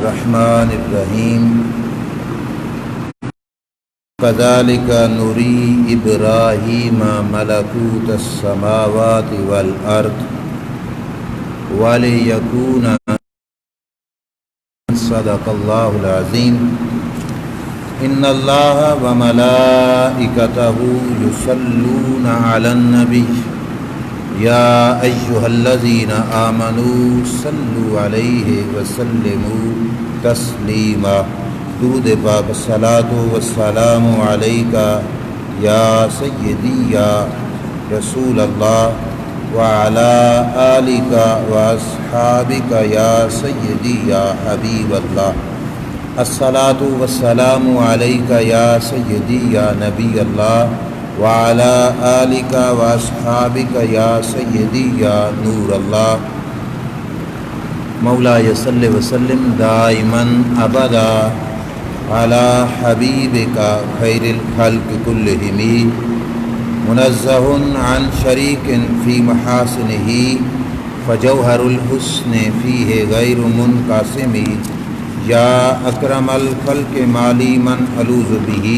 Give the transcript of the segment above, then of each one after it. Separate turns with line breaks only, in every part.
الرحمن الرحیم کذالک نری ابراہیم ملکوت السماوات والارض ولیکون صدق اللہ العظیم ان اللہ وملائکتہ یصلون علی النبی یا ایہا الذین آمنوا صلوا علیہ وسلموا تسلیما۔ درود پاک الصلاۃ والسلام علیک یا سیدی یا رسول اللہ وعلی آلک واصحابک یا سیدی یا حبیب اللہ۔ الصلاۃ والسلام علیک یا سیدی یا نبی اللہ وعلی آلک واصحابک یا سیدی یا نور اللہ۔ مولاي صل وسلم دائما ابدا علی حبیبک خیر الخلق کلہم منزہ عن شریک فی محاسنہ فجوہر الحسن فیہ غیر منقسم یا اکرم الخلق مالی من الوذ بہ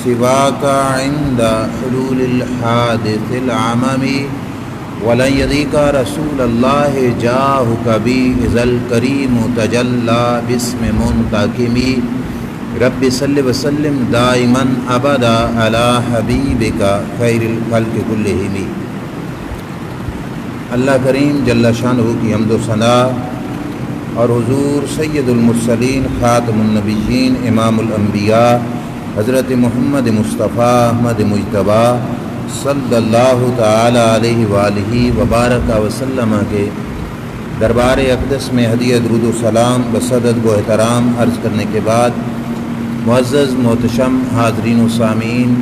سواک عند حلول الحادث العمم ولن یضیق رسول اللہ جاہک بی اذا الکریم تجلی باسم منتقم۔ رب صل وسلم دائما ابدا علی حبیبک خیر الخلق کلہم۔ اللہ کریم جل شانہ کی حمد و ثنا اور حضور سید المرسلین خاتم النبیین امام الانبیاء حضرت محمد مصطفیٰ احمد مجتبیٰ صلی اللہ تعالی علیہ وآلہ وبارک وسلم کے دربار اقدس میں ہدیہ درود و سلام بصدد و احترام عرض کرنے کے بعد معزز محتشم حاضرین و سامعین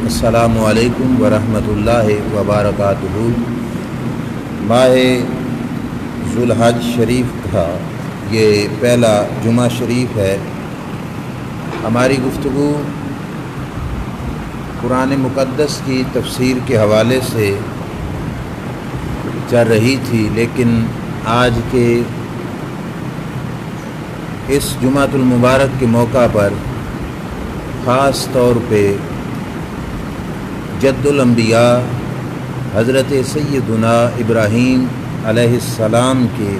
السلام علیکم ورحمۃ اللہ وبرکاتہ۔ ماہ ذوالحج شریف کا یہ پہلا جمعہ شریف ہے۔ ہماری گفتگو قرآن مقدس کی تفسیر کے حوالے سے چل رہی تھی، لیکن آج کے اس جمعۃ المبارک کے موقع پر خاص طور پہ جد الانبیاء حضرت سیدنا ابراہیم علیہ السلام کے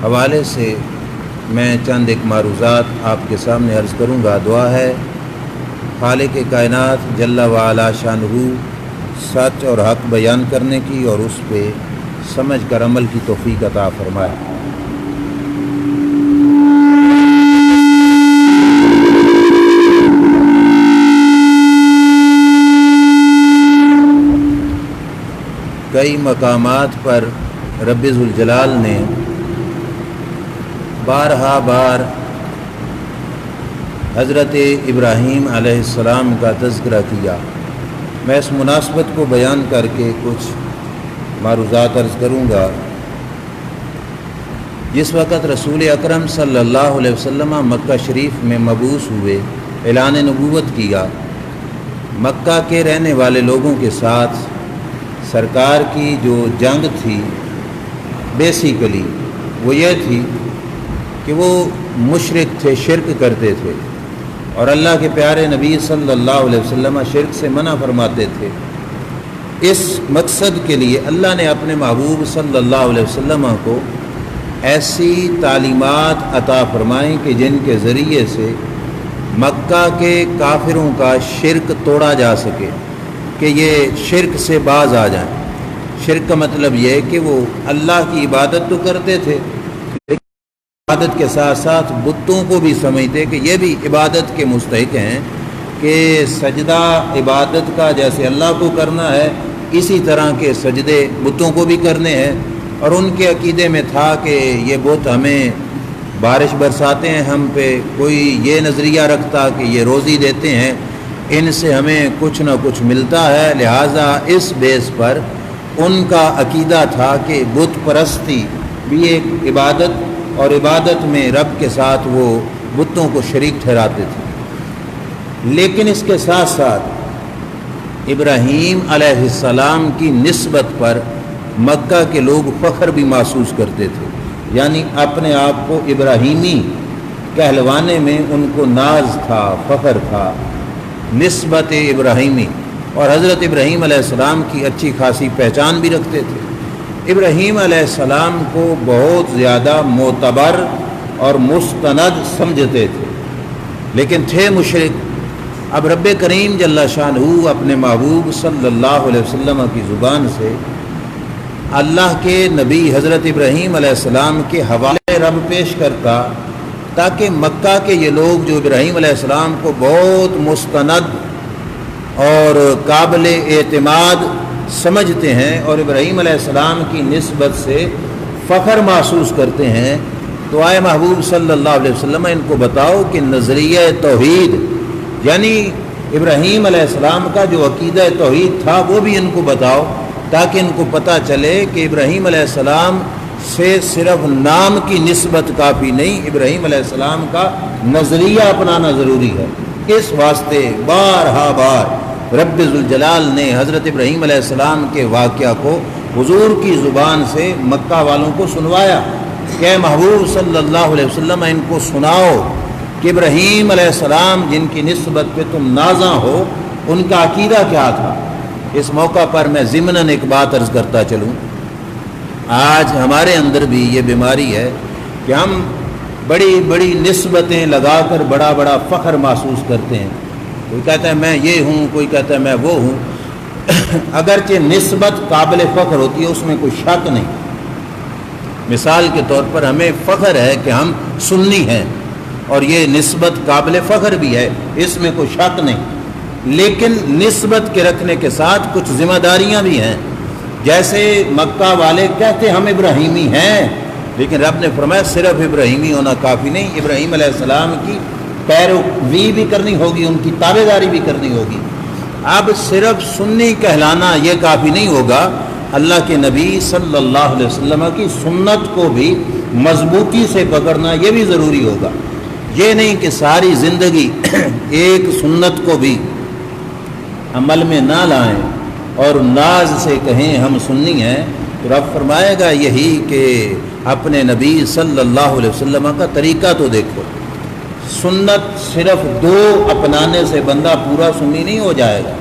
حوالے سے میں چند ایک معروضات آپ کے سامنے عرض کروں گا۔ دعا ہے خالق کائنات جل وعلا شانہ سچ اور حق بیان کرنے کی اور اس پہ سمجھ کر عمل کی توفیق عطا فرمائے۔ کئی مقامات پر رب ذوالجلال نے بارہا بار حضرت ابراہیم علیہ السلام کا تذکرہ کیا۔ میں اس مناسبت کو بیان کر کے کچھ معروضات عرض کروں گا۔ جس وقت رسول اکرم صلی اللہ علیہ وسلم مکہ شریف میں مبعوث ہوئے، اعلان نبوت کیا، مکہ کے رہنے والے لوگوں کے ساتھ سرکار کی جو جنگ تھی بیسیکلی وہ یہ تھی کہ وہ مشرک تھے، شرک کرتے تھے، اور اللہ کے پیارے نبی صلی اللہ علیہ وسلم شرک سے منع فرماتے تھے۔ اس مقصد کے لیے اللہ نے اپنے محبوب صلی اللہ علیہ وسلم کو ایسی تعلیمات عطا فرمائیں کہ جن کے ذریعے سے مکہ کے کافروں کا شرک توڑا جا سکے، کہ یہ شرک سے باز آ جائیں۔ شرک کا مطلب یہ ہے کہ وہ اللہ کی عبادت تو کرتے تھے، عبادت کے ساتھ ساتھ بتوں کو بھی سمجھتے کہ یہ بھی عبادت کے مستحق ہیں، کہ سجدہ عبادت کا جیسے اللہ کو کرنا ہے اسی طرح کے سجدے بتوں کو بھی کرنے ہیں۔ اور ان کے عقیدے میں تھا کہ یہ بت ہمیں بارش برساتے ہیں، ہم پہ کوئی یہ نظریہ رکھتا کہ یہ روزی دیتے ہیں، ان سے ہمیں کچھ نہ کچھ ملتا ہے، لہٰذا اس بیس پر ان کا عقیدہ تھا کہ بت پرستی بھی ایک عبادت، اور عبادت میں رب کے ساتھ وہ بتوں کو شریک ٹھہراتے تھے۔ لیکن اس کے ساتھ ساتھ ابراہیم علیہ السلام کی نسبت پر مکہ کے لوگ فخر بھی محسوس کرتے تھے، یعنی اپنے آپ کو ابراہیمی کہلوانے میں ان کو ناز تھا، فخر تھا، نسبت ابراہیمی، اور حضرت ابراہیم علیہ السلام کی اچھی خاصی پہچان بھی رکھتے تھے۔ ابراہیم علیہ السلام کو بہت زیادہ معتبر اور مستند سمجھتے تھے، لیکن تھے مشرک۔ اب رب کریم جل شانہ اپنے محبوب صلی اللہ علیہ وسلم کی زبان سے اللہ کے نبی حضرت ابراہیم علیہ السلام کے حوالے رب پیش کرتا، تاکہ مکہ کے یہ لوگ جو ابراہیم علیہ السلام کو بہت مستند اور قابل اعتماد سمجھتے ہیں اور ابراہیم علیہ السلام کی نسبت سے فخر محسوس کرتے ہیں، تو آئے محبوب صلی اللہ علیہ وسلم ان کو بتاؤ کہ نظریہ توحید یعنی ابراہیم علیہ السلام کا جو عقیدہ توحید تھا وہ بھی ان کو بتاؤ، تاکہ ان کو پتہ چلے کہ ابراہیم علیہ السلام سے صرف نام کی نسبت کافی نہیں، ابراہیم علیہ السلام کا نظریہ اپنانا ضروری ہے۔ اس واسطے بارہا بار رب ذوالجلال نے حضرت ابراہیم علیہ السلام کے واقعہ کو حضور کی زبان سے مکہ والوں کو سنوایا کہ محبوب صلی اللہ علیہ وسلم ان کو سناؤ کہ ابراہیم علیہ السلام جن کی نسبت پہ تم نازاں ہو ان کا عقیدہ کیا تھا۔ اس موقع پر میں ضمناً ایک بات عرض کرتا چلوں، آج ہمارے اندر بھی یہ بیماری ہے کہ ہم بڑی بڑی نسبتیں لگا کر بڑا بڑا فخر محسوس کرتے ہیں۔ کوئی کہتا ہے میں یہ ہوں، کوئی کہتا ہے میں وہ ہوں۔ اگرچہ نسبت قابل فخر ہوتی ہے، اس میں کوئی شک نہیں۔ مثال کے طور پر ہمیں فخر ہے کہ ہم سنی ہیں، اور یہ نسبت قابل فخر بھی ہے، اس میں کوئی شک نہیں، لیکن نسبت کے رکھنے کے ساتھ کچھ ذمہ داریاں بھی ہیں۔ جیسے مکہ والے کہتے ہم ابراہیمی ہیں، لیکن رب نے فرمایا صرف ابراہیمی ہونا کافی نہیں، ابراہیم علیہ السلام کی پیروی بھی کرنی ہوگی، ان کی تابع داری بھی کرنی ہوگی۔ اب صرف سنی کہلانا یہ کافی نہیں ہوگا، اللہ کے نبی صلی اللہ علیہ وسلم کی سنت کو بھی مضبوطی سے پکڑنا یہ بھی ضروری ہوگا۔ یہ نہیں کہ ساری زندگی ایک سنت کو بھی عمل میں نہ لائیں اور ناز سے کہیں ہم سنی ہیں، تو رب فرمائے گا یہی کہ اپنے نبی صلی اللہ علیہ وسلم کا طریقہ تو دیکھو۔ سنت صرف دو اپنانے سے بندہ پورا سنی نہیں ہو جائے گا،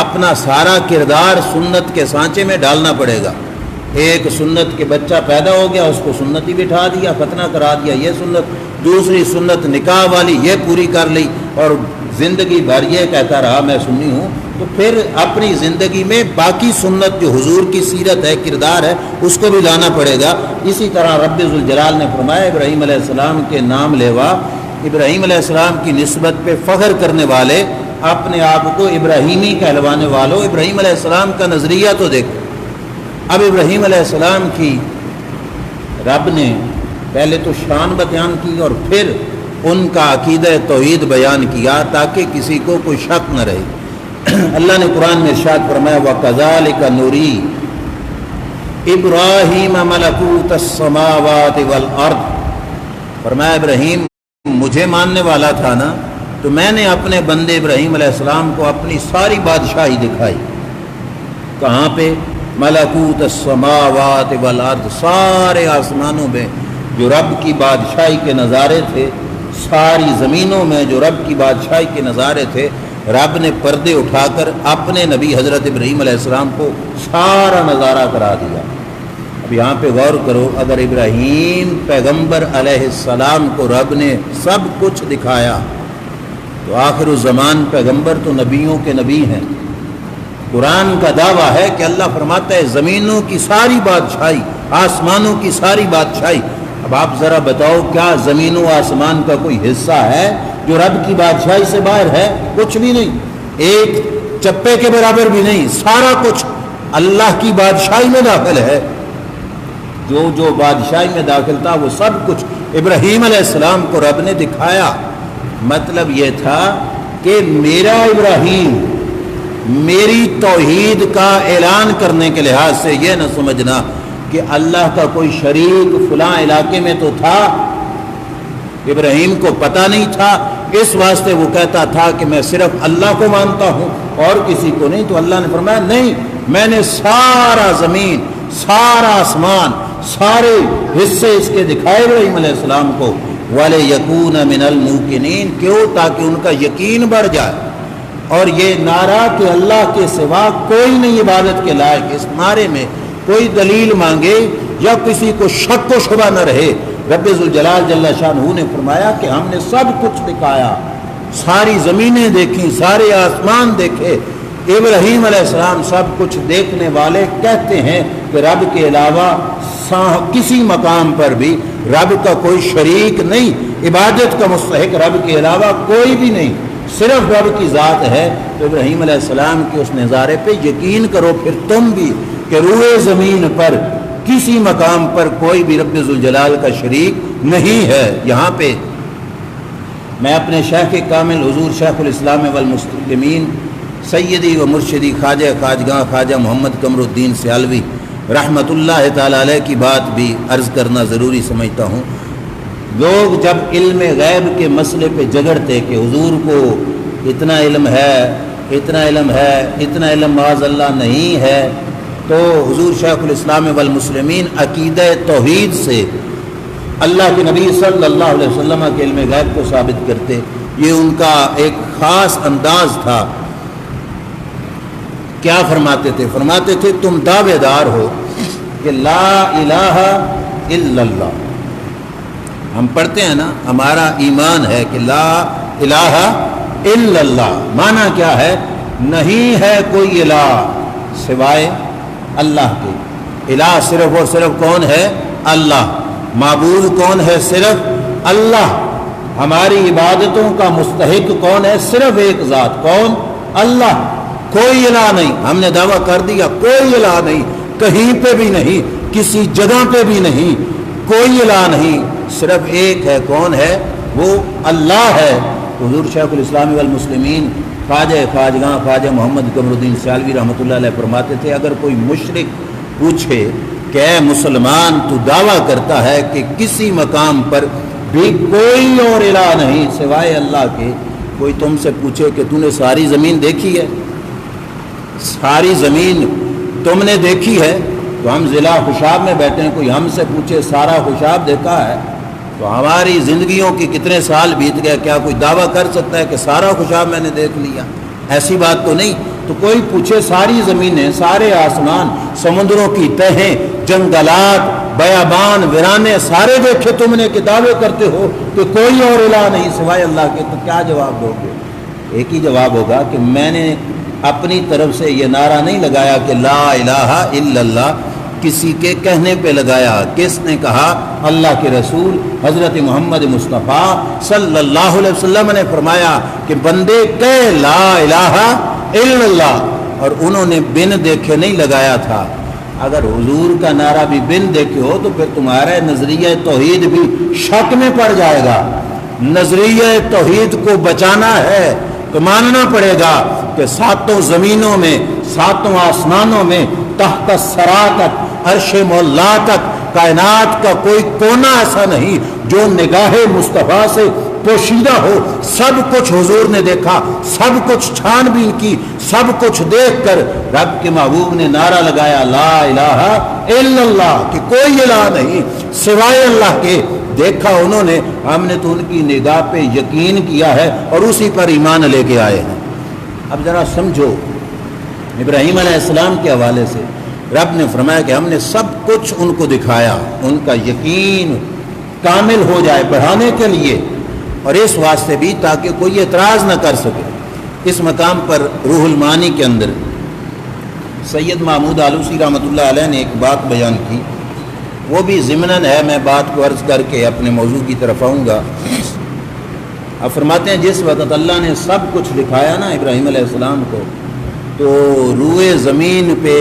اپنا سارا کردار سنت کے سانچے میں ڈالنا پڑے گا۔ ایک سنت کے بچہ پیدا ہو گیا، اس کو سنت ہی بٹھا دیا، ختنہ کرا دیا، یہ سنت، دوسری سنت نکاح والی یہ پوری کر لی، اور زندگی بھر یہ کہتا رہا میں سنی ہوں، تو پھر اپنی زندگی میں باقی سنت جو حضور کی سیرت ہے، کردار ہے، اس کو بھی لانا پڑے گا۔ اسی طرح رب ذوالجلال نے فرمایا ابراہیم علیہ السلام کے نام لیوا، ابراہیم علیہ السلام کی نسبت پہ فخر کرنے والے، اپنے آپ کو ابراہیمی کہلوانے والوں، ابراہیم علیہ السلام کا نظریہ تو دیکھو۔ اب ابراہیم علیہ السلام کی رب نے پہلے تو شان بیان کی اور پھر ان کا عقیدہ توحید بیان کیا تاکہ کسی کو کوئی شک نہ رہے۔ اللہ نے قرآن میں ارشاد فرمایا وَكَذَلِكَ نُرِي ابراہیم ملکوت السماوات والارض، فرمایا ابراہیم مجھے ماننے والا تھا نا، تو میں نے اپنے بندے ابراہیم علیہ السلام کو اپنی ساری بادشاہی دکھائی۔ کہاں پہ؟ ملکوت السماوات والارض، سارے آسمانوں میں جو رب کی بادشاہی کے نظارے تھے، ساری زمینوں میں جو رب کی بادشاہی کے نظارے تھے، رب نے پردے اٹھا کر اپنے نبی حضرت ابراہیم علیہ السلام کو سارا نظارہ کرا دیا۔ اب یہاں پہ غور کرو، اگر ابراہیم پیغمبر علیہ السلام کو رب نے سب کچھ دکھایا، تو آخر الزمان پیغمبر تو نبیوں کے نبی ہیں۔ قرآن کا دعویٰ ہے کہ اللہ فرماتا ہے زمینوں کی ساری بادشاہی، آسمانوں کی ساری بادشاہی۔ اب آپ ذرا بتاؤ، کیا زمین و آسمان کا کوئی حصہ ہے جو رب کی بادشاہی سے باہر ہے؟ کچھ بھی نہیں، ایک چپے کے برابر بھی نہیں، سارا کچھ اللہ کی بادشاہی میں داخل ہے۔ جو جو بادشاہی میں داخل تھا وہ سب کچھ ابراہیم علیہ السلام کو رب نے دکھایا۔ مطلب یہ تھا کہ میرا ابراہیم میری توحید کا اعلان کرنے کے لحاظ سے یہ نہ سمجھنا کہ اللہ کا کوئی شریک فلاں علاقے میں تو تھا، ابراہیم کو پتہ نہیں تھا، اس واسطے وہ کہتا تھا کہ میں صرف اللہ کو مانتا ہوں اور کسی کو نہیں۔ تو اللہ نے فرمایا نہیں، میں نے سارا زمین، سارا آسمان، سارے حصے اس کے دکھائے ابراہیم علیہ السلام کو، وَلِيَكُونَ مِنَ الْمُوقِنِينَ، کیوں؟ تاکہ ان کا یقین بڑھ جائے۔ اور یہ نعرہ کہ اللہ کے سوا کوئی نہیں عبادت کے لائق، اس نعرے میں کوئی دلیل مانگے یا کسی کو شک و شبہ نہ رہے۔ رب ذوالجلال جل شانہ نے فرمایا کہ ہم نے سب کچھ دکھایا، ساری زمینیں دیکھیں، سارے آسمان دیکھے۔ ابراہیم علیہ السلام سب کچھ دیکھنے والے کہتے ہیں کہ رب کے علاوہ کسی مقام پر بھی رب کا کوئی شریک نہیں، عبادت کا مستحق رب کے علاوہ کوئی بھی نہیں، صرف رب کی ذات ہے۔ تو ابراہیم علیہ السلام کے اس نظارے پہ یقین کرو پھر تم بھی کہ روئے زمین پر کسی مقام پر کوئی بھی رب ذوالجلال کا شریک نہیں ہے۔ یہاں پہ میں اپنے شیخ کامل حضور شیخ الاسلام والمسلمین سیدی و مرشدی خواجہ خواجگاہ خواجہ محمد قمر الدین سیالوی رحمۃ اللہ تعالی علیہ کی بات بھی عرض کرنا ضروری سمجھتا ہوں۔ لوگ جب علم غیب کے مسئلے پہ جھگڑتے کہ حضور کو اتنا علم ہے، اتنا علم ہے، اتنا علم معاذ اللہ نہیں ہے، تو حضور شیخ الاسلام والمسلمین عقیدہ توحید سے اللہ کے نبی صلی اللہ علیہ وسلم کے علم غیب کو ثابت کرتے۔ یہ ان کا ایک خاص انداز تھا۔ کیا فرماتے تھے؟ فرماتے تھے تم دعوے دار ہو کہ لا الہ الا اللہ، ہم پڑھتے ہیں نا، ہمارا ایمان ہے کہ لا الہ الا اللہ، معنی کیا ہے؟ نہیں ہے کوئی الہ سوائے اللہ کے۔ الہ صرف اور صرف کون ہے؟ اللہ۔ معبود کون ہے؟ صرف اللہ۔ ہماری عبادتوں کا مستحق کون ہے؟ صرف ایک ذات، کون؟ اللہ۔ کوئی الہ نہیں۔ ہم نے دعویٰ کر دیا کوئی الہ نہیں، کہیں پہ بھی نہیں، کسی جگہ پہ بھی نہیں، کوئی الہ نہیں، صرف ایک ہے۔ کون ہے؟ وہ اللہ ہے۔ حضور شیخ الاسلام والمسلمین خواجہ خواجگاہ خواجہ محمد قمر الدین سیالوی رحمۃ اللہ علیہ فرماتے تھے اگر کوئی مشرک پوچھے کہ اے مسلمان تو دعویٰ کرتا ہے کہ کسی مقام پر بھی کوئی اور الہ نہیں سوائے اللہ کے، کوئی تم سے پوچھے کہ تو نے ساری زمین دیکھی ہے، ساری زمین تم نے دیکھی ہے، تو ہم ضلع خوشاب میں بیٹھے ہیں، کوئی ہم سے پوچھے سارا خوشاب دیکھا ہے تو ہماری زندگیوں کی کتنے سال بیت گئے، کیا کوئی دعویٰ کر سکتا ہے کہ سارا خوشاب میں نے دیکھ لیا؟ ایسی بات تو نہیں۔ تو کوئی پوچھے ساری زمینیں، سارے آسمان، سمندروں کی تہیں، جنگلات، بیابان، ویرانے سارے دیکھے تم نے کہ دعوے کرتے ہو کہ کوئی اور الہ نہیں سوائے اللہ کے، تو کیا جواب دو گے؟ ایک ہی جواب ہوگا کہ میں نے اپنی طرف سے یہ نعرہ نہیں لگایا کہ لا الہ الا اللہ، کسی کے کہنے پہ لگایا۔ کس نے کہا؟ اللہ کے رسول حضرت محمد مصطفیٰ صلی اللہ علیہ وسلم نے فرمایا کہ بندے کہے لا الہ الا اللہ، اور انہوں نے بن دیکھے نہیں لگایا تھا۔ اگر حضور کا نعرہ بھی بن دیکھے ہو تو پھر تمہارا نظریہ توحید بھی شک میں پڑ جائے گا۔ نظریہ توحید کو بچانا ہے تو ماننا پڑے گا کہ ساتوں زمینوں میں، ساتوں آسمانوں میں، تحت الثری تک، عرش مولا تک، کائنات کا کوئی کونا ایسا نہیں جو نگاہ مصطفیٰ سے پوشیدہ ہو۔ سب کچھ حضور نے دیکھا، سب کچھ چھان بین کی، سب کچھ دیکھ کر رب کے محبوب نے نعرہ لگایا لا الہ الا اللہ، کہ کوئی الہ نہیں سوائے اللہ کے۔ دیکھا انہوں نے، ہم نے تو ان کی نگاہ پہ یقین کیا ہے اور اسی پر ایمان لے کے آئے ہیں۔ اب ذرا سمجھو، ابراہیم علیہ السلام کے حوالے سے رب نے فرمایا کہ ہم نے سب کچھ ان کو دکھایا، ان کا یقین کامل ہو جائے بڑھانے کے لیے، اور اس واسطے بھی تاکہ کوئی اعتراض نہ کر سکے۔ اس مقام پر روح المعانی کے اندر سید محمود آلوسی رحمۃ اللہ علیہ نے ایک بات بیان کی، وہ بھی ضمناً ہے، میں بات کو عرض کر کے اپنے موضوع کی طرف آؤں گا۔ اب فرماتے ہیں جس وقت اللہ نے سب کچھ دکھایا نا ابراہیم علیہ السلام کو، تو روئے زمین پہ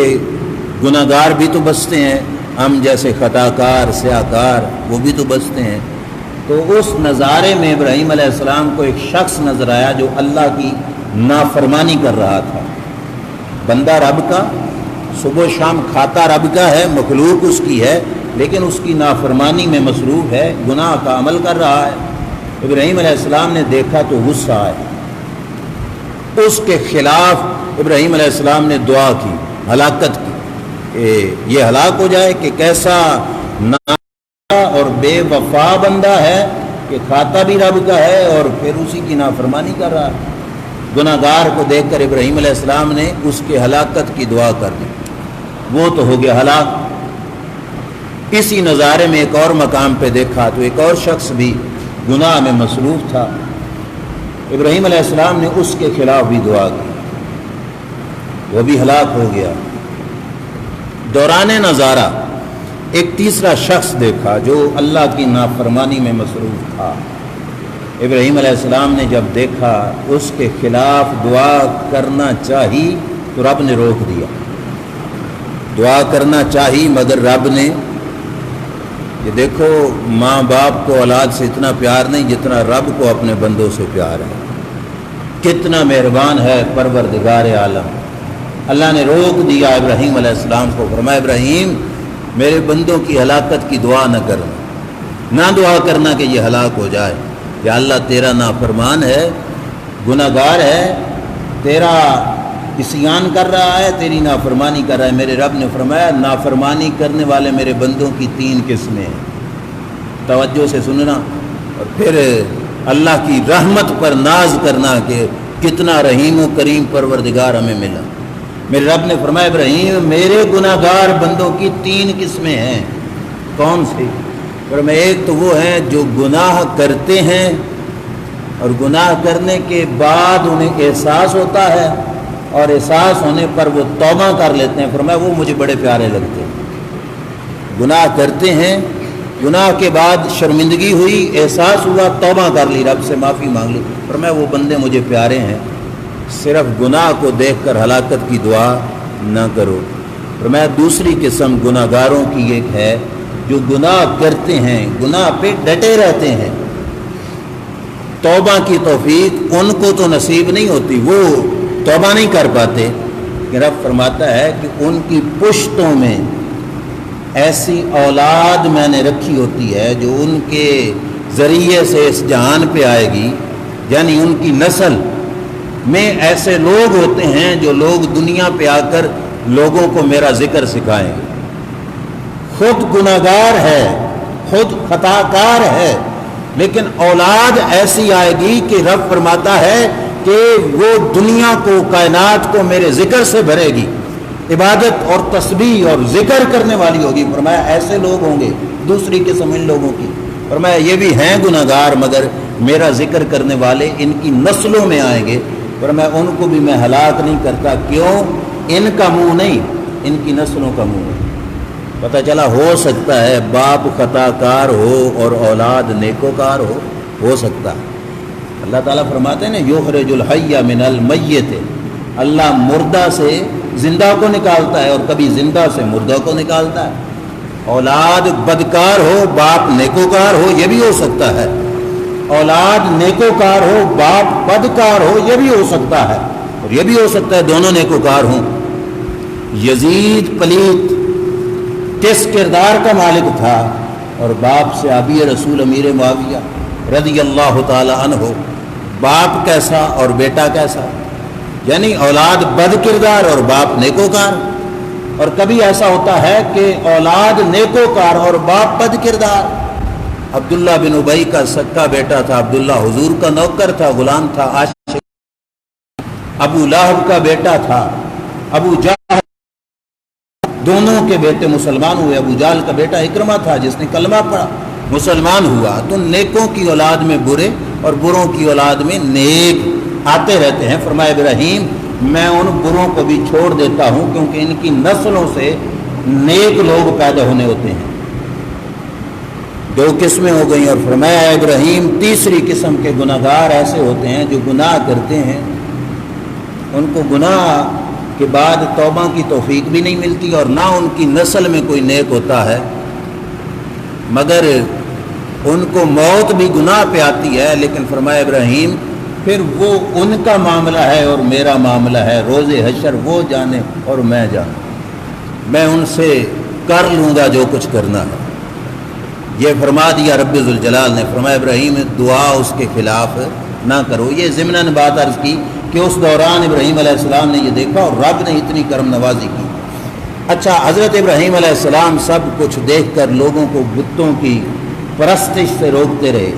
گناہ گار بھی تو بستے ہیں، ہم جیسے خطا کار، سیاہ کار، وہ بھی تو بستے ہیں۔ تو اس نظارے میں ابراہیم علیہ السلام کو ایک شخص نظر آیا جو اللہ کی نافرمانی کر رہا تھا۔ بندہ رب کا، صبح و شام کھاتا رب کا ہے، مخلوق اس کی ہے، لیکن اس کی نافرمانی میں مصروف ہے، گناہ کا عمل کر رہا ہے۔ ابراہیم علیہ السلام نے دیکھا تو غصہ آیا، اس کے خلاف ابراہیم علیہ السلام نے دعا کی، ہلاکت کی کہ یہ ہلاک ہو جائے، کہ کیسا اور بے وفا بندہ ہے کہ کھاتا بھی رب کا ہے اور پھر اسی کی نافرمانی کر رہا ہے۔ گناہ گار کو دیکھ کر ابراہیم علیہ السلام نے اس کے ہلاکت کی دعا کر دی، وہ تو ہو گیا ہلاک۔ اسی نظارے میں ایک اور مقام پہ دیکھا تو ایک اور شخص بھی گناہ میں مصروف تھا، ابراہیم علیہ السلام نے اس کے خلاف بھی دعا کی، وہ بھی ہلاک ہو گیا۔ دوران نظارہ ایک تیسرا شخص دیکھا جو اللہ کی نافرمانی میں مصروف تھا۔ ابراہیم علیہ السلام نے جب دیکھا اس کے خلاف دعا کرنا چاہی تو رب نے روک دیا۔ دعا کرنا چاہی مگر رب نے، یہ دیکھو ماں باپ کو اولاد سے اتنا پیار نہیں جتنا رب کو اپنے بندوں سے پیار ہے، کتنا مہربان ہے پروردگار عالم۔ اللہ نے روک دیا ابراہیم علیہ السلام کو، فرمایا ابراہیم میرے بندوں کی ہلاکت کی دعا نہ کرنا، نہ دعا کرنا کہ یہ ہلاک ہو جائے، یا اللہ تیرا نافرمان ہے، گناہ گار ہے، تیرا عصیان کر رہا ہے، تیری نافرمانی کر رہا ہے۔ میرے رب نے فرمایا نافرمانی کرنے والے میرے بندوں کی 3 قسمیں ہیں، توجہ سے سننا، اور پھر اللہ کی رحمت پر ناز کرنا کہ کتنا رحیم و کریم پروردگار ہمیں ملا۔ میرے رب نے فرمایا ابراہیم میرے گناہ گار بندوں کی 3 قسمیں ہیں۔ کون سی؟ فرمایا ایک تو وہ ہیں جو گناہ کرتے ہیں اور گناہ کرنے کے بعد انہیں احساس ہوتا ہے اور احساس ہونے پر وہ توبہ کر لیتے ہیں، فرمایا وہ مجھے بڑے پیارے لگتے ہیں۔ گناہ کرتے ہیں، گناہ کے بعد شرمندگی ہوئی، احساس ہوا، توبہ کر لی، رب سے معافی مانگ لی، فرمایا وہ بندے مجھے پیارے ہیں۔ صرف گناہ کو دیکھ کر ہلاکت کی دعا نہ کرو۔ فرمایا دوسری قسم گناہ گاروں کی ایک ہے جو گناہ کرتے ہیں، گناہ پہ ڈٹے رہتے ہیں، توبہ کی توفیق ان کو تو نصیب نہیں ہوتی، وہ توبہ نہیں کر پاتے، کہ رب فرماتا ہے کہ ان کی پشتوں میں ایسی اولاد میں نے رکھی ہوتی ہے جو ان کے ذریعے سے اس جہان پہ آئے گی، یعنی ان کی نسل میں ایسے لوگ ہوتے ہیں جو لوگ دنیا پہ آ کر لوگوں کو میرا ذکر سکھائیں گے۔ خود گناہ گار ہے، خود خطا کار ہے، لیکن اولاد ایسی آئے گی کہ رب فرماتا ہے کہ وہ دنیا کو، کائنات کو میرے ذکر سے بھرے گی، عبادت اور تسبیح اور ذکر کرنے والی ہوگی۔ فرمایا ایسے لوگ ہوں گے، دوسری قسم ان لوگوں کی۔ فرمایا یہ بھی ہیں گناہ گار مگر میرا ذکر کرنے والے ان کی نسلوں میں آئیں گے، فرمایا ان کو بھی میں ہلاک نہیں کرتا۔ کیوں؟ ان کا منہ نہیں، ان کی نسلوں کا منہ ہے۔ پتہ چلا ہو سکتا ہے باپ خطا کار ہو اور اولاد نیکوکار ہو سکتا ہے۔ اللہ تعالیٰ فرماتے ہیں نا یخرج الحی من المیت، اللہ مردہ سے زندہ کو نکالتا ہے اور کبھی زندہ سے مردہ کو نکالتا ہے۔ اولاد بدکار ہو باپ نیکوکار ہو یہ بھی ہو سکتا ہے، اولاد نیکوکار ہو باپ بدکار ہو یہ بھی ہو سکتا ہے، اور یہ بھی ہو سکتا ہے دونوں نیکوکار ہوں۔ یزید پلیت کس کردار کا مالک تھا اور باپ سے آبی رسول امیر معاویہ رضی اللہ تعالی عنہ، باپ کیسا اور بیٹا کیسا، یعنی اولاد بد کردار اور باپ نیکوکار۔ اور کبھی ایسا ہوتا ہے کہ اولاد نیکوکار اور باپ بد کردار۔ عبداللہ بن ابی کا سکا بیٹا تھا، عبداللہ حضور کا نوکر تھا، غلام تھا، عاشق۔ ابو لہب کا بیٹا تھا، ابو جہل، دونوں کے بیٹے مسلمان ہوئے۔ ابو جہل کا بیٹا اکرمہ تھا جس نے کلمہ پڑھا، مسلمان ہوا۔ تو نیکوں کی اولاد میں برے اور بروں کی اولاد میں نیک آتے رہتے ہیں۔ فرمایا ابراہیم میں ان بروں کو بھی چھوڑ دیتا ہوں کیونکہ ان کی نسلوں سے نیک لوگ پیدا ہونے ہوتے ہیں۔ 2 قسمیں ہو گئیں۔ اور فرمایا ابراہیم تیسری قسم کے گناہ گار ایسے ہوتے ہیں جو گناہ کرتے ہیں، ان کو گناہ کے بعد توبہ کی توفیق بھی نہیں ملتی اور نہ ان کی نسل میں کوئی نیک ہوتا ہے، مگر ان کو موت بھی گناہ پہ آتی ہے۔ لیکن فرمایا ابراہیم پھر وہ ان کا معاملہ ہے اور میرا معاملہ ہے، روز حشر وہ جانے اور میں جانوں، میں ان سے کر لوں گا جو کچھ کرنا ہے۔ یہ فرما دیا رب ذوالجلال نے۔ فرمایا ابراہیم دعا اس کے خلاف نہ کرو۔ یہ ضمناً بات عرض کی کہ اس دوران ابراہیم علیہ السلام نے یہ دیکھا اور رب نے اتنی کرم نوازی کی اچھا، حضرت ابراہیم علیہ السلام سب کچھ دیکھ کر لوگوں کو بتوں کی پرستش سے روکتے رہے۔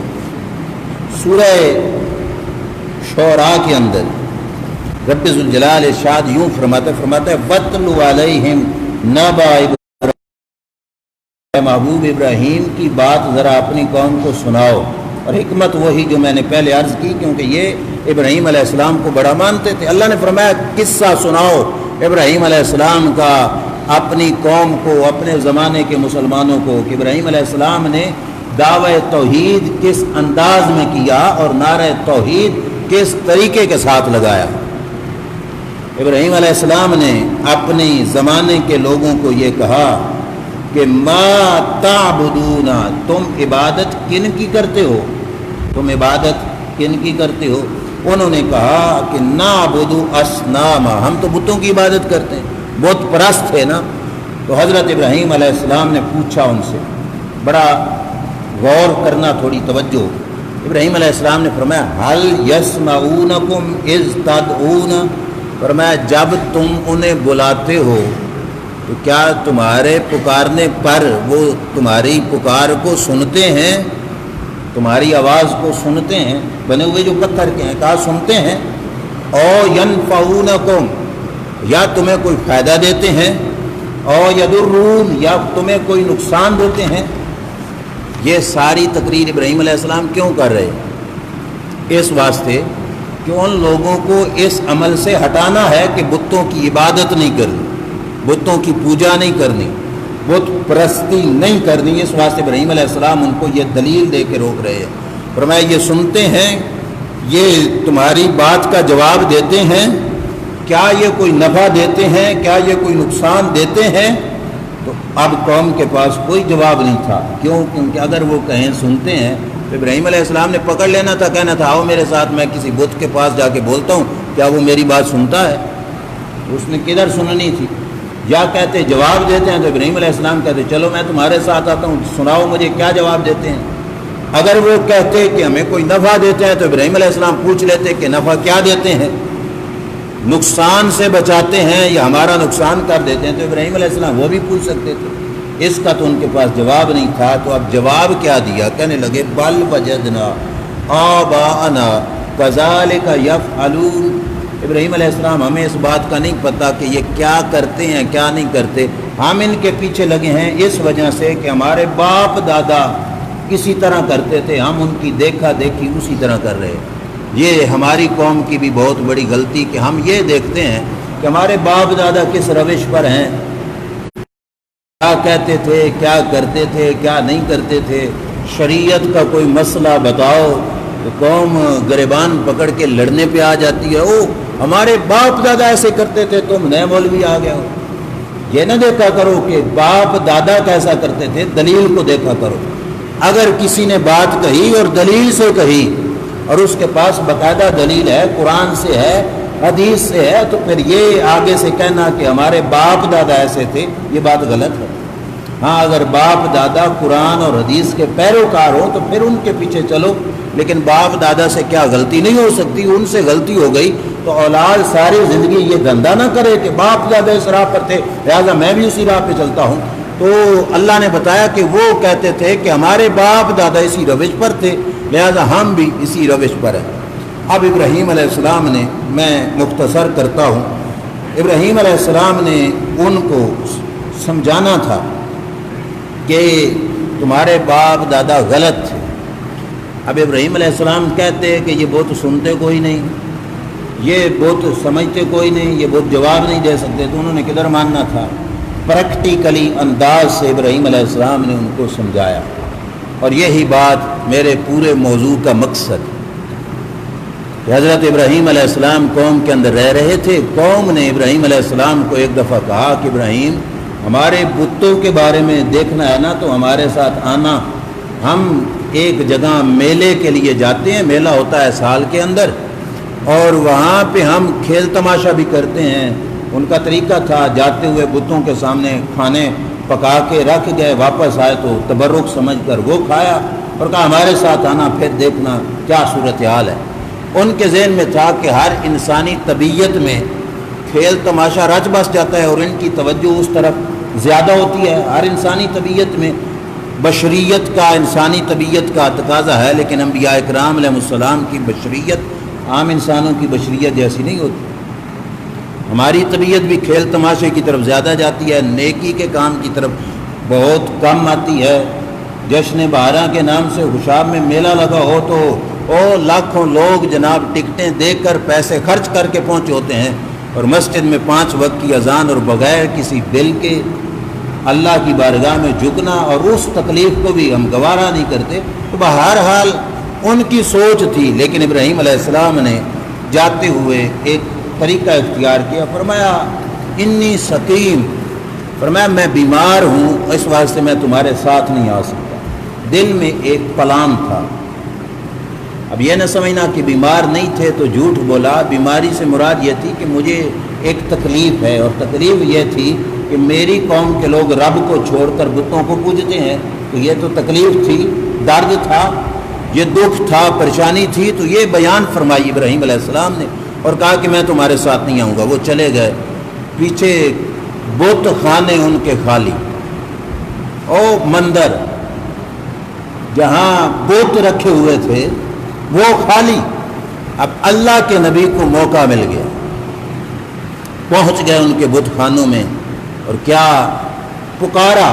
سورہ شعراء کے اندر رب ذوالجلال ارشاد یوں فرماتا ہے وَاتْلُ عَلَيْهِمْ نَبَأَ ابراہیم، محبوب ابراہیم کی بات ذرا اپنی قوم کو سناؤ۔ اور حکمت وہی جو میں نے پہلے عرض کی، کیونکہ یہ ابراہیم علیہ السلام کو بڑا مانتے تھے۔ اللہ نے فرمایا قصہ سناؤ ابراہیم علیہ السلام کا اپنی قوم کو، اپنے زمانے کے مسلمانوں کو، کہ ابراہیم علیہ السلام نے دعوی توحید کس انداز میں کیا اور نعرہ توحید کس طریقے کے ساتھ لگایا۔ ابراہیم علیہ السلام نے اپنے زمانے کے لوگوں کو یہ کہا کہ ما تعبدون، تم عبادت کن کی کرتے ہو؟ تم عبادت کن کی کرتے ہو؟ انہوں نے کہا کہ نعبد اصناما، ہم تو بتوں کی عبادت کرتے ہیں، بت پرست تھے نا۔ تو حضرت ابراہیم علیہ السلام نے پوچھا ان سے، بڑا غور کرنا، تھوڑی توجہ۔ ابراہیم علیہ السلام نے فرمایا هل يسمعونكم اذ تدعون، فرمایا جب تم انہیں بلاتے ہو تو کیا تمہارے پکارنے پر وہ تمہاری پکار کو سنتے ہیں؟ تمہاری آواز کو سنتے ہیں؟ بنے ہوئے جو پتھر کے ہیں، کہا سنتے ہیں۔ او ينفعونكم، یا تمہیں کوئی فائدہ دیتے ہیں، او یضرون، یا تمہیں کوئی نقصان دیتے ہیں۔ یہ ساری تقریر ابراہیم علیہ السلام کیوں کر رہے؟ اس واسطے کہ ان لوگوں کو اس عمل سے ہٹانا ہے کہ بتوں کی عبادت نہیں کرنی، بتوں کی پوجا نہیں کرنی، بت پرستی نہیں کرنی۔ اس واسطے ابراہیم علیہ السلام ان کو یہ دلیل دے کے روک رہے ہیں۔ فرمایا یہ سنتے ہیں، یہ تمہاری بات کا جواب دیتے ہیں، کیا یہ کوئی نفع دیتے ہیں، کیا یہ کوئی نقصان دیتے ہیں؟ تو اب قوم کے پاس کوئی جواب نہیں تھا۔ کیوں؟ کیونکہ اگر وہ کہیں سنتے ہیں تو ابراہیم علیہ السلام نے پکڑ لینا تھا، کہنا تھا آؤ میرے ساتھ، میں کسی بت کے پاس جا کے بولتا ہوں، کیا وہ میری بات سنتا ہے؟ اس نے کدھر سننی تھی؟ یا کہتے جواب دیتے ہیں تو ابراہیم علیہ السلام کہتے چلو میں تمہارے ساتھ آتا ہوں، سناؤ مجھے کیا جواب دیتے ہیں۔ اگر وہ کہتے کہ ہمیں کوئی نفع دیتے ہیں تو ابراہیم علیہ السلام پوچھ لیتے کہ نفع کیا دیتے ہیں، نقصان سے بچاتے ہیں یا ہمارا نقصان کر دیتے ہیں، تو ابراہیم علیہ السلام وہ بھی پوچھ سکتے تھے۔ اس کا تو ان کے پاس جواب نہیں تھا۔ تو اب جواب کیا دیا؟ کہنے لگے بل وجدنا آباءنا کذالک یفعلون، ابراہیم علیہ السلام ہمیں اس بات کا نہیں پتہ کہ یہ کیا کرتے ہیں کیا نہیں کرتے، ہم ان کے پیچھے لگے ہیں اس وجہ سے کہ ہمارے باپ دادا اسی طرح کرتے تھے، ہم ان کی دیکھا دیکھی اسی طرح کر رہے ہیں۔ یہ ہماری قوم کی بھی بہت بڑی غلطی کہ ہم یہ دیکھتے ہیں کہ ہمارے باپ دادا کس روش پر ہیں، کیا کہتے تھے، کیا کرتے تھے، کیا نہیں کرتے تھے۔ شریعت کا کوئی مسئلہ بتاؤ تو قوم گریبان پکڑ کے لڑنے پہ آ جاتی ہے، او ہمارے باپ دادا ایسے کرتے تھے، تم نئے مولوی آ گئے ہو۔ یہ نہ دیکھا کرو کہ باپ دادا کیسا کرتے تھے، دلیل کو دیکھا کرو۔ اگر کسی نے بات کہی اور دلیل سے کہی اور اس کے پاس باقاعدہ دلیل ہے، قرآن سے ہے، حدیث سے ہے، تو پھر یہ آگے سے کہنا کہ ہمارے باپ دادا ایسے تھے، یہ بات غلط ہے۔ ہاں اگر باپ دادا قرآن اور حدیث کے پیروکار ہوں تو پھر ان کے پیچھے چلو، لیکن باپ دادا سے کیا غلطی نہیں ہو سکتی؟ ان سے غلطی ہو گئی تو اولاد ساری زندگی یہ دھندا نہ کرے کہ باپ دادا اس راہ پر تھے لہٰذا میں بھی اسی راہ پہ چلتا ہوں۔ تو اللہ نے بتایا کہ وہ کہتے تھے کہ ہمارے باپ دادا اسی روش پر تھے لہٰذا ہم بھی اسی روش پر ہیں۔ اب ابراہیم علیہ السلام نے، میں مختصر کرتا ہوں، ابراہیم علیہ السلام نے ان کو سمجھانا تھا کہ تمہارے باپ دادا غلط تھے۔ اب ابراہیم علیہ السلام کہتے کہ یہ بت سنتے کوئی نہیں، یہ بت سمجھتے کوئی نہیں، یہ بت جواب نہیں دے سکتے، تو انہوں نے کدھر ماننا تھا؟ پریکٹیکلی انداز سے ابراہیم علیہ السلام نے ان کو سمجھایا، اور یہی بات میرے پورے موضوع کا مقصد کہ حضرت ابراہیم علیہ السلام قوم کے اندر رہ رہے تھے۔ قوم نے ابراہیم علیہ السلام کو ایک دفعہ کہا کہ ابراہیم ہمارے بتوں کے بارے میں دیکھنا ہے نا تو ہمارے ساتھ آنا، ہم ایک جگہ میلے کے لیے جاتے ہیں، میلہ ہوتا ہے سال کے اندر، اور وہاں پہ ہم کھیل تماشا بھی کرتے ہیں۔ ان کا طریقہ تھا جاتے ہوئے بتوں کے سامنے کھانے پکا کے رکھ گئے، واپس آئے تو تبرک سمجھ کر وہ کھایا اور کہا ہمارے ساتھ آنا پھر دیکھنا کیا صورتحال ہے۔ ان کے ذہن میں تھا کہ ہر انسانی طبیعت میں کھیل تماشا رچ بس جاتا ہے اور ان کی توجہ اس طرف زیادہ ہوتی ہے۔ ہر انسانی طبیعت میں بشریت کا، انسانی طبیعت کا تقاضا ہے، لیکن انبیاء اکرام علیہ السلام کی بشریت عام انسانوں کی بشریت جیسی نہیں ہوتی۔ ہماری طبیعت بھی کھیل تماشے کی طرف زیادہ جاتی ہے، نیکی کے کام کی طرف بہت کم آتی ہے۔ جشن بہاراں کے نام سے خوشاب میں میلہ لگا ہو تو لاکھوں لوگ جناب ٹکٹیں دے کر پیسے خرچ کر کے پہنچے ہوتے ہیں، اور مسجد میں 5 وقت کی اذان اور بغیر کسی بل کے اللہ کی بارگاہ میں جھکنا، اور اس تکلیف کو بھی ہم گوارا نہیں کرتے۔ تو بہرحال ان کی سوچ تھی، لیکن ابراہیم علیہ السلام نے جاتے ہوئے ایک طریقہ اختیار کیا، فرمایا انی سقیم، فرمایا میں بیمار ہوں، اس واسطے میں تمہارے ساتھ نہیں آ سکتا۔ دل میں ایک پلان تھا۔ اب یہ نہ سمجھنا کہ بیمار نہیں تھے تو جھوٹ بولا، بیماری سے مراد یہ تھی کہ مجھے ایک تکلیف ہے، اور تکلیف یہ تھی کہ میری قوم کے لوگ رب کو چھوڑ کر بتوں کو پوجتے ہیں، تو یہ تو تکلیف تھی، درد تھا، یہ دکھ تھا، پریشانی تھی، تو یہ بیان فرمائی ابراہیم علیہ السلام نے اور کہا کہ میں تمہارے ساتھ نہیں آؤں گا۔ وہ چلے گئے، پیچھے بت خانے ان کے خالی، مندر جہاں بت رکھے ہوئے تھے وہ خالی۔ اب اللہ کے نبی کو موقع مل گیا، پہنچ گئے ان کے بت خانوں میں، اور کیا پکارا۔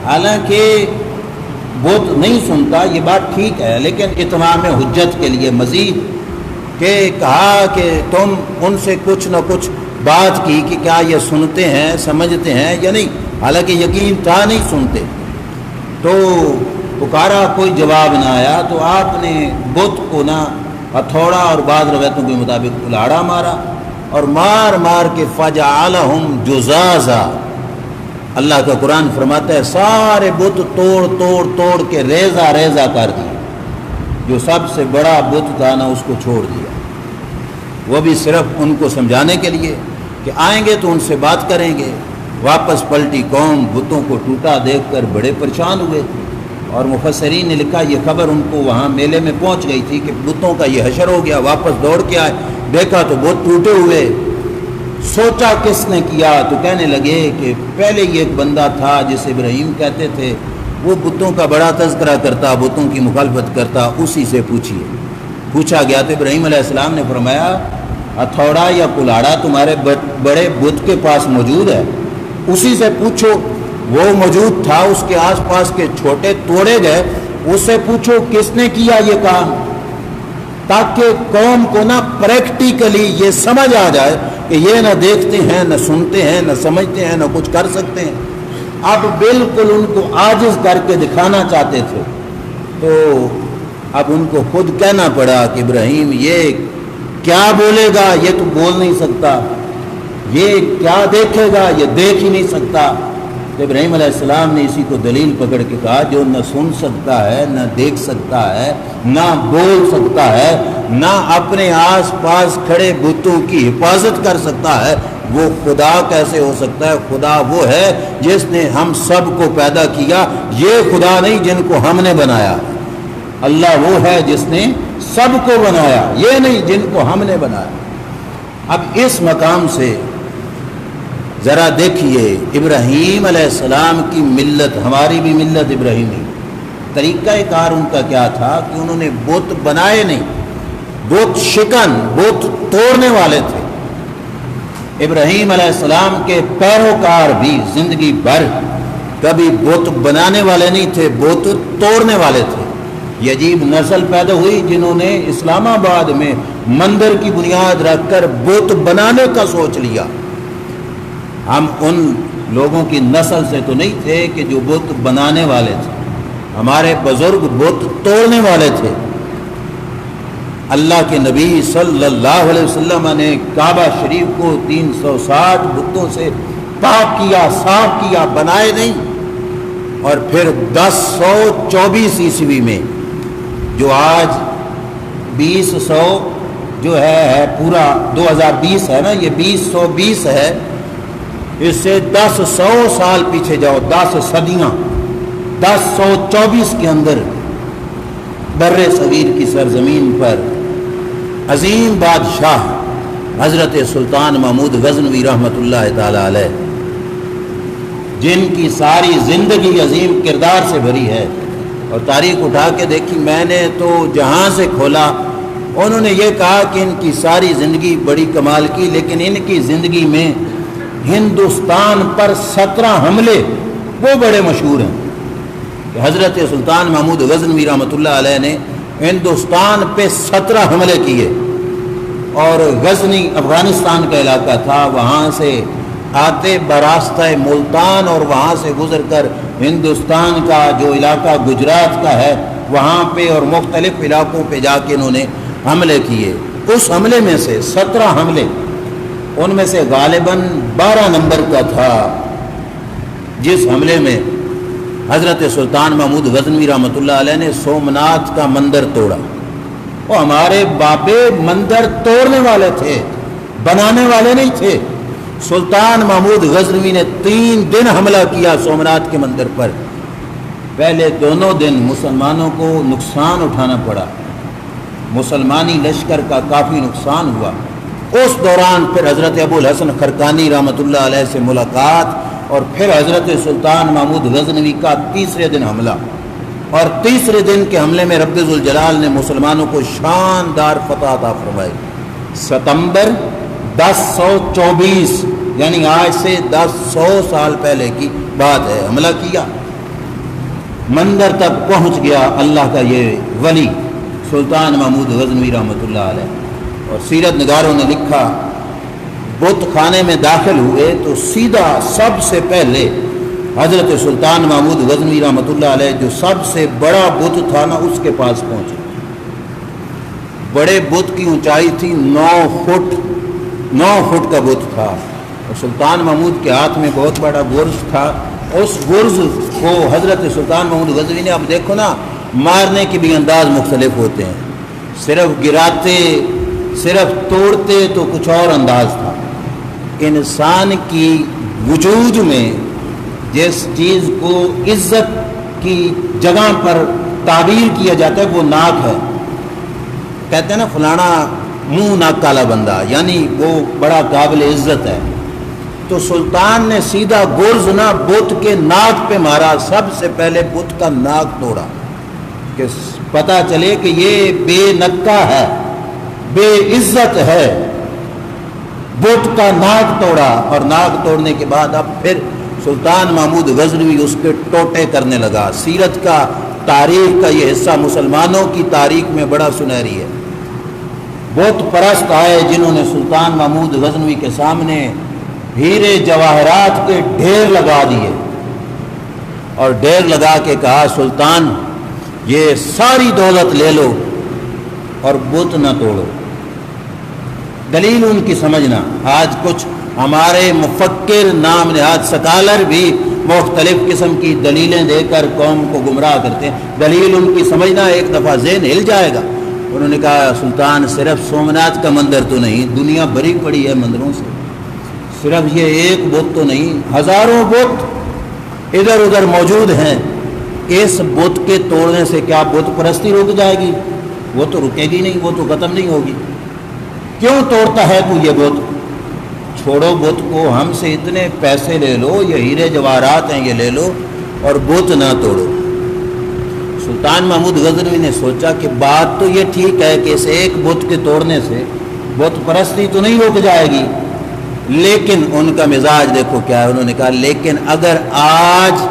حالانکہ بت نہیں سنتا، یہ بات ٹھیک ہے، لیکن اتمام حجت کے لیے مزید کہ کہا کہ تم ان سے کچھ نہ کچھ بات کی کہ کیا یہ سنتے ہیں، سمجھتے ہیں یا نہیں، حالانکہ یقین تھا نہیں سنتے۔ تو پکارا، کوئی جواب نہ آیا، تو آپ نے بت کو نہ ہتھوڑا اور بعض روایتوں کے مطابق کلاڑا مارا، اور مار مار کے فجعلہم جزازا۔ اللہ کا قرآن فرماتا ہے سارے بت توڑ توڑ توڑ کے ریزہ ریزہ کر دیا، جو سب سے بڑا بت تھا نا اس کو چھوڑ دیا، وہ بھی صرف ان کو سمجھانے کے لیے کہ آئیں گے تو ان سے بات کریں گے۔ واپس پلٹی قوم، بتوں کو ٹوٹا دیکھ کر بڑے پریشان ہوئے، اور مفسرین نے لکھا یہ خبر ان کو وہاں میلے میں پہنچ گئی تھی کہ بتوں کا یہ حشر ہو گیا۔ واپس دوڑ کے آئے، دیکھا تو بت ٹوٹے ہوئے۔ سوچا کس نے کیا، تو کہنے لگے کہ پہلے یہ ایک بندہ تھا جسے ابراہیم کہتے تھے، وہ بتوں کا بڑا تذکرہ کرتا، بتوں کی مخالفت کرتا، اسی سے پوچھیے۔ پوچھا گیا تو ابراہیم علیہ السلام نے فرمایا ہتھوڑا یا کلاڑا تمہارے بڑے بت کے پاس موجود ہے، اسی سے پوچھو۔ وہ موجود تھا، اس کے آس پاس کے چھوٹے توڑے گئے، اس سے پوچھو کس نے کیا یہ کام، تاکہ قوم کو نہ پریکٹیکلی یہ سمجھ آ جائے کہ یہ نہ دیکھتے ہیں، نہ سنتے ہیں، نہ سمجھتے ہیں، نہ کچھ کر سکتے ہیں۔ اب بالکل ان کو عاجز کر کے دکھانا چاہتے تھے، تو اب ان کو خود کہنا پڑا کہ ابراہیم یہ کیا بولے گا، یہ تو بول نہیں سکتا، یہ کیا دیکھے گا، یہ دیکھ ہی نہیں سکتا۔ تو ابراہیم علیہ السلام نے اسی کو دلیل پکڑ کے کہا جو نہ سن سکتا ہے، نہ دیکھ سکتا ہے، نہ بول سکتا ہے، نہ اپنے آس پاس کھڑے بتوں کی حفاظت کر سکتا ہے، وہ خدا کیسے ہو سکتا ہے؟ خدا وہ ہے جس نے ہم سب کو پیدا کیا، یہ خدا نہیں جن کو ہم نے بنایا۔ اللہ وہ ہے جس نے سب کو بنایا، یہ نہیں جن کو ہم نے بنایا۔ اب اس مقام سے ذرا دیکھیے ابراہیم علیہ السلام کی ملت، ہماری بھی ملت ابراہیمی، طریقہ کار ان کا کیا تھا کہ انہوں نے بت بنائے نہیں، بت شکن، بت توڑنے والے تھے۔ ابراہیم علیہ السلام کے پیروکار بھی زندگی بھر کبھی بت بنانے والے نہیں تھے، بت توڑنے والے تھے۔ یہ عجیب نسل پیدا ہوئی جنہوں نے اسلام آباد میں مندر کی بنیاد رکھ کر بت بنانے کا سوچ لیا۔ ہم ان لوگوں کی نسل سے تو نہیں تھے کہ جو بت بنانے والے تھے، ہمارے بزرگ بت توڑنے والے تھے۔ اللہ کے نبی صلی اللہ علیہ وسلم نے کعبہ شریف کو 360 بتوں سے پاک کیا، صاف کیا، بنائے نہیں۔ اور پھر 1024 عیسوی میں جو آج 2000 جو ہے پورا 2020 ہے نا، یہ 2020 ہے، اس سے 1000 سال پیچھے جاؤ، 10 صدیاں، 1024 کے اندر بر صغیر کی سرزمین پر عظیم بادشاہ حضرت سلطان محمود غزنوی رحمۃ اللہ تعالی علیہ، جن کی ساری زندگی عظیم کردار سے بھری ہے۔ اور تاریخ اٹھا کے دیکھی میں نے تو جہاں سے کھولا، انہوں نے یہ کہا کہ ان کی ساری زندگی بڑی کمال کی، لیکن ان کی زندگی میں ہندوستان پر 17 حملے وہ بڑے مشہور ہیں کہ حضرت سلطان محمود غزنوی رحمۃ اللہ علیہ نے ہندوستان پہ 17 حملے کیے، اور غزنی افغانستان کا علاقہ تھا، وہاں سے آتے براستہ ملتان اور وہاں سے گزر کر ہندوستان کا جو علاقہ گجرات کا ہے وہاں پہ اور مختلف علاقوں پہ جا کے انہوں نے حملے کیے۔ اس حملے میں سے 17 حملے، ان میں سے غالباً 12 نمبر کا تھا جس حملے میں حضرت سلطان محمود غزنوی رحمۃ اللہ علیہ نے سومناتھ کا مندر توڑا۔ وہ ہمارے بابے مندر توڑنے والے تھے، بنانے والے نہیں تھے۔ سلطان محمود غزنوی نے 3 دن حملہ کیا سومناتھ کے مندر پر۔ پہلے دونوں دن مسلمانوں کو نقصان اٹھانا پڑا، مسلمانی لشکر کا کافی نقصان ہوا۔ اس دوران پھر حضرت ابو الحسن خرقانی رحمۃ اللہ علیہ سے ملاقات، اور پھر حضرت سلطان محمود غزنوی کا تیسرے دن حملہ، اور تیسرے دن کے حملے میں رب ذوالجلال نے مسلمانوں کو شاندار فتح عطا فرمائی۔ ستمبر 1024 یعنی آج سے 100 سال پہلے کی بات ہے، حملہ کیا، مندر تک پہنچ گیا اللہ کا یہ ولی سلطان محمود غزنوی رحمۃ اللہ علیہ۔ اور سیرت نگاروں نے لکھا بت خانے میں داخل ہوئے تو سیدھا سب سے پہلے حضرت سلطان محمود غزنوی رحمۃ اللہ علیہ جو سب سے بڑا بت تھا نا اس کے پاس پہنچے۔ بڑے بت کی اونچائی تھی 9 فٹ کا بت تھا، اور سلطان محمود کے ہاتھ میں بہت بڑا گرز تھا۔ اس گرز کو حضرت سلطان محمود غزنوی نے، اب دیکھو نا مارنے کے بھی انداز مختلف ہوتے ہیں، صرف گراتے صرف توڑتے تو کچھ اور انداز تھا۔ انسان کی وجود میں جس چیز کو عزت کی جگہ پر تعبیر کیا جاتا ہے وہ ناک ہے۔ کہتے ہیں نا فلانا منہ ناک کالا بندہ، یعنی وہ بڑا قابل عزت ہے۔ تو سلطان نے سیدھا گرز نہ بت کے ناک پہ مارا، سب سے پہلے بت کا ناک توڑا کہ پتہ چلے کہ یہ بے نکا ہے، بے عزت ہے۔ بت کا ناک توڑا، اور ناک توڑنے کے بعد اب پھر سلطان محمود غزنوی اس کے ٹوٹے کرنے لگا۔ سیرت کا تاریخ کا یہ حصہ مسلمانوں کی تاریخ میں بڑا سنہری ہے۔ بت پرست آئے جنہوں نے سلطان محمود غزنوی کے سامنے ہیرے جواہرات کے ڈھیر لگا دیے، اور ڈھیر لگا کے کہا سلطان یہ ساری دولت لے لو اور بت نہ توڑو۔ دلیل ان کی سمجھنا، آج کچھ ہمارے مفکر نام نہاد سکالر بھی مختلف قسم کی دلیلیں دے کر قوم کو گمراہ کرتے ہیں۔ دلیل ان کی سمجھنا ایک دفعہ ذہن ہل جائے گا۔ انہوں نے کہا سلطان صرف سومناتھ کا مندر تو نہیں، دنیا بھری پڑی ہے مندروں سے، صرف یہ ایک بت تو نہیں، ہزاروں بت ادھر ادھر موجود ہیں۔ اس بت کے توڑنے سے کیا بت پرستی رک جائے گی؟ وہ تو رکے گی نہیں، وہ تو ختم نہیں ہوگی۔ کیوں توڑتا ہے تو یہ بت؟ چھوڑو بت کو، ہم سے اتنے پیسے لے لو، یہ ہیرے جواہرات ہیں یہ لے لو، اور بت نہ توڑو۔ سلطان محمود غزنوی نے سوچا کہ بات تو یہ ٹھیک ہے کہ اس ایک بت کے توڑنے سے بت پرستی تو نہیں رک جائے گی، لیکن ان کا مزاج دیکھو کیا ہے۔ انہوں نے کہا لیکن اگر آج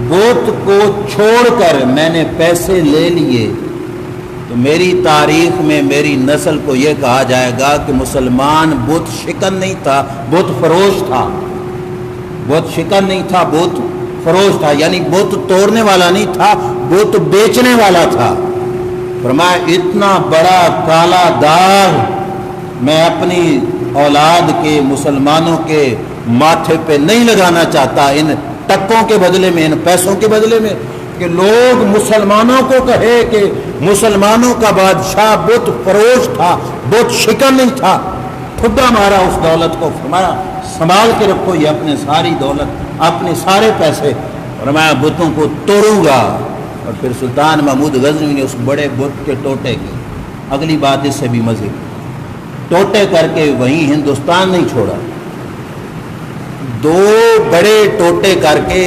بت کو چھوڑ کر میں نے پیسے لے لیے تو میری تاریخ میں میری نسل کو یہ کہا جائے گا کہ مسلمان بت شکن نہیں تھا، بت فروش تھا۔ بت شکن نہیں تھا، بت فروش تھا، یعنی بت توڑنے والا نہیں تھا، بت بیچنے والا تھا۔ فرمایا اتنا بڑا کالا داغ میں اپنی اولاد کے مسلمانوں کے ماتھے پہ نہیں لگانا چاہتا، ان ٹکوں کے بدلے میں، ان پیسوں کے بدلے میں، کہ لوگ مسلمانوں کو کہے کہ مسلمانوں کا بادشاہ بت فروش تھا، بت شکن نہیں تھا۔ ٹھڈا مارا اس دولت کو، فرمایا سنبھال کے رکھو یہ اپنے ساری دولت، اپنے سارے پیسے، فرمایا بتوں کو توڑوں گا۔ اور پھر سلطان محمود غزنوی نے اس بڑے بت کے ٹوٹے کی، اگلی بات اس سے بھی مزید، ٹوٹے کر کے وہیں ہندوستان نہیں چھوڑا، 2 بڑے ٹوٹے کر کے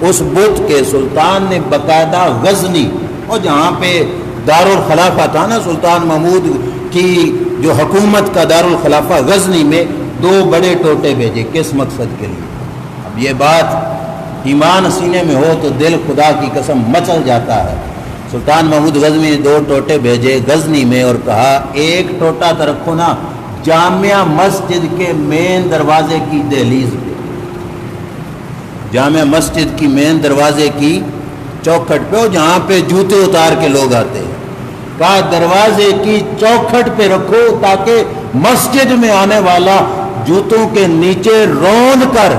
اس بت کے سلطان نے باقاعدہ غزنی، اور جہاں پہ دارالخلافہ تھا نا سلطان محمود کی جو حکومت کا دارالخلافہ، غزنی میں 2 بڑے ٹوٹے بھیجے۔ کس مقصد کے لیے؟ اب یہ بات ایمان سینے میں ہو تو دل خدا کی قسم مچل جاتا ہے۔ سلطان محمود غزنی نے 2 ٹوٹے بھیجے غزنی میں اور کہا ایک ٹوٹا تو رکھو نا جامع مسجد کے مین دروازے کی دہلیز پہ، جامع مسجد کی مین دروازے کی چوکھٹ پہ، جہاں پہ جوتے اتار کے لوگ آتے ہیں، کہا دروازے کی چوکھٹ پہ رکھو تاکہ مسجد میں آنے والا جوتوں کے نیچے روند کر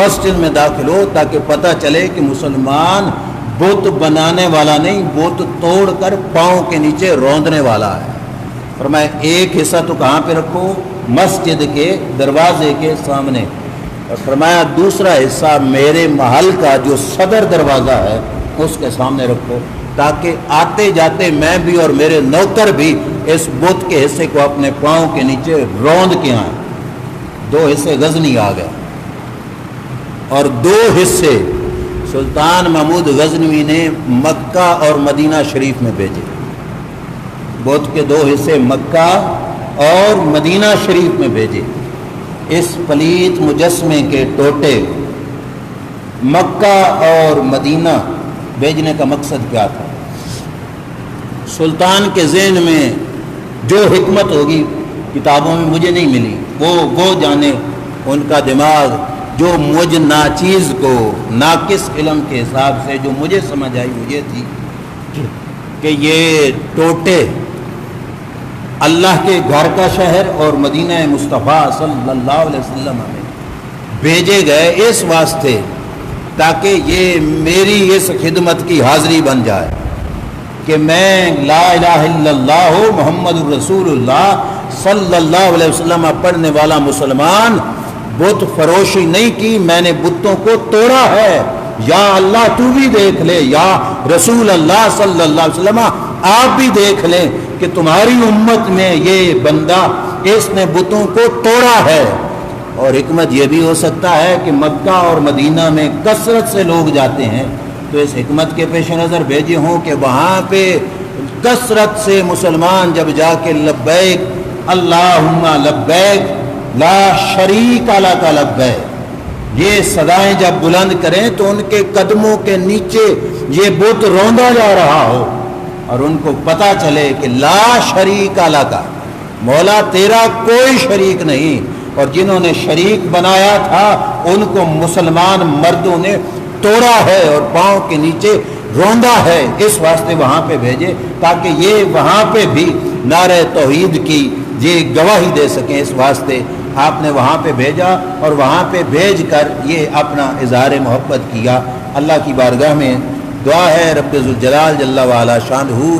مسجد میں داخل ہو، تاکہ پتہ چلے کہ مسلمان بت بنانے والا نہیں، بت توڑ کر پاؤں کے نیچے روندنے والا ہے۔ فرمایا ایک حصہ تو کہاں پہ رکھو؟ مسجد کے دروازے کے سامنے، اور فرمایا دوسرا حصہ میرے محل کا جو صدر دروازہ ہے اس کے سامنے رکھو، تاکہ آتے جاتے میں بھی اور میرے نوکر بھی اس بت کے حصے کو اپنے پاؤں کے نیچے روند کے آئیں۔ 2 حصے غزنی آ گئے، اور 2 حصے سلطان محمود غزنوی نے مکہ اور مدینہ شریف میں بھیجے۔ بت کے 2 حصے مکہ اور مدینہ شریف میں بھیجے۔ اس پلیت مجسمے کے ٹوٹے مکہ اور مدینہ بھیجنے کا مقصد کیا تھا؟ سلطان کے ذہن میں جو حکمت ہوگی کتابوں میں مجھے نہیں ملی، وہ جانے، ان کا دماغ جو مجھ ناچیز کو ناقص علم کے حساب سے جو مجھے سمجھ آئی وہ یہ تھی کہ یہ ٹوٹے اللہ کے گھر کا شہر اور مدینہ مصطفیٰ صلی اللہ علیہ وسلم میں بھیجے گئے اس واسطے تاکہ یہ میری اس خدمت کی حاضری بن جائے کہ میں لا الہ الا اللہ محمد الرسول اللہ صلی اللہ علیہ وسلم پڑھنے والا مسلمان بت فروشی نہیں کی، میں نے بتوں کو توڑا ہے۔ یا اللہ تو بھی دیکھ لے، یا رسول اللہ صلی اللہ علیہ وسلم آپ بھی دیکھ لیں کہ تمہاری امت میں یہ بندہ اس نے بتوں کو توڑا ہے۔ اور حکمت یہ بھی ہو سکتا ہے کہ مکہ اور مدینہ میں کثرت سے لوگ جاتے ہیں، تو اس حکمت کے پیش نظر بھیجے ہوں کہ وہاں پہ کثرت سے مسلمان جب جا کے لبیک اللہم لبیک لا شریک لک لبیک یہ صدائیں جب بلند کریں تو ان کے قدموں کے نیچے یہ بت روندا جا رہا ہو اور ان کو پتہ چلے کہ لا شریک لک، مولا تیرا کوئی شریک نہیں، اور جنہوں نے شریک بنایا تھا ان کو مسلمان مردوں نے توڑا ہے اور پاؤں کے نیچے روندا ہے۔ اس واسطے وہاں پہ بھیجے تاکہ یہ وہاں پہ بھی نعرہ توحید کی یہ گواہی دے سکیں، اس واسطے آپ نے وہاں پہ بھیجا اور وہاں پہ بھیج کر یہ اپنا اظہار محبت کیا۔ اللہ کی بارگاہ میں دعا ہے رب ذوالجلال جل وعلا شانہ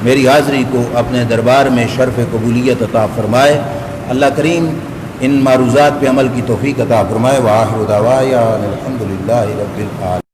میری حاضری کو اپنے دربار میں شرف قبولیت عطا فرمائے۔ اللہ کریم ان معروضات پہ عمل کی توفیق عطا فرمائے۔ وآخر دعوانا الحمدللہ رب العالمین۔